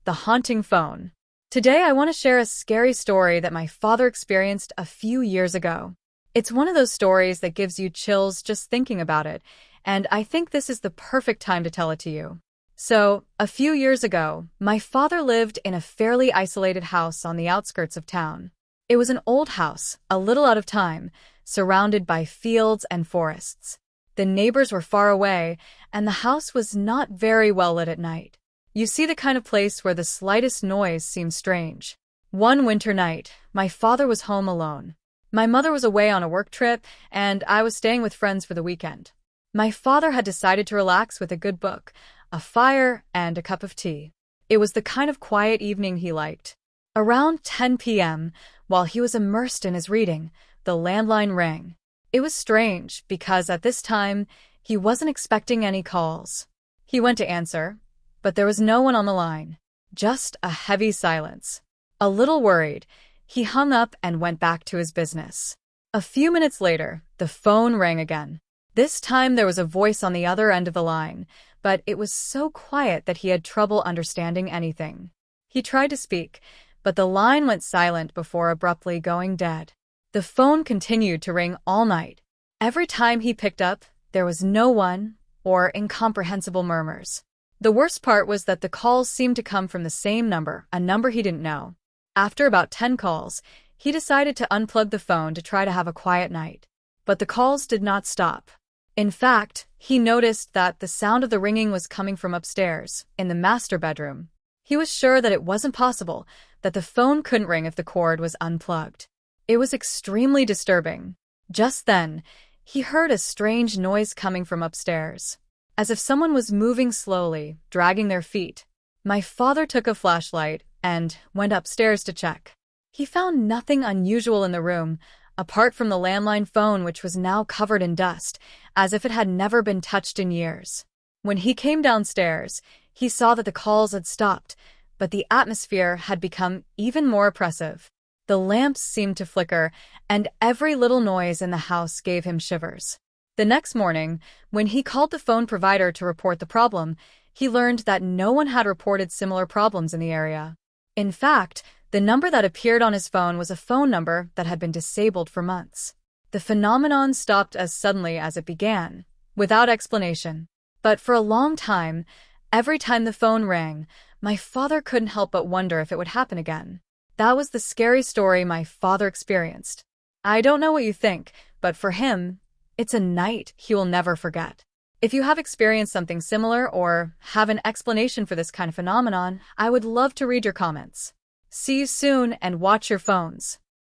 The Haunting Phone. Today I want to share a scary story that my father experienced a few years ago. It's one of those stories that gives you chills just thinking about it, and I think this is the perfect time to tell it to you. So, a few years ago, my father lived in a fairly isolated house on the outskirts of town. It was an old house, a little out of time, surrounded by fields and forests. The neighbors were far away, and the house was not very well lit at night. You see the kind of place where the slightest noise seems strange. One winter night, my father was home alone. My mother was away on a work trip, and I was staying with friends for the weekend. My father had decided to relax with a good book, a fire, and a cup of tea. It was the kind of quiet evening he liked. Around 10 p.m., while he was immersed in his reading, the landline rang. It was strange because at this time, he wasn't expecting any calls. He went to answer, but there was no one on the line. Just a heavy silence. A little worried, he hung up and went back to his business. A few minutes later, the phone rang again. This time there was a voice on the other end of the line, but it was so quiet that he had trouble understanding anything. He tried to speak, but the line went silent before abruptly going dead. The phone continued to ring all night. Every time he picked up, there was no one or incomprehensible murmurs. The worst part was that the calls seemed to come from the same number, a number he didn't know. After about 10 calls, he decided to unplug the phone to try to have a quiet night. But the calls did not stop. In fact, he noticed that the sound of the ringing was coming from upstairs, in the master bedroom. He was sure that it wasn't possible, that the phone couldn't ring if the cord was unplugged. It was extremely disturbing. Just then, he heard a strange noise coming from upstairs, as if someone was moving slowly, dragging their feet. My father took a flashlight and went upstairs to check. He found nothing unusual in the room, apart from the landline phone, which was now covered in dust, as if it had never been touched in years. When he came downstairs, he saw that the calls had stopped, but the atmosphere had become even more oppressive. The lamps seemed to flicker, and every little noise in the house gave him shivers. The next morning, when he called the phone provider to report the problem, he learned that no one had reported similar problems in the area. In fact, the number that appeared on his phone was a phone number that had been disabled for months. The phenomenon stopped as suddenly as it began, without explanation. But for a long time, every time the phone rang, my father couldn't help but wonder if it would happen again. That was the scary story my father experienced. I don't know what you think, but for him, it's a night he will never forget. If you have experienced something similar or have an explanation for this kind of phenomenon, I would love to read your comments. See you soon and watch your phones.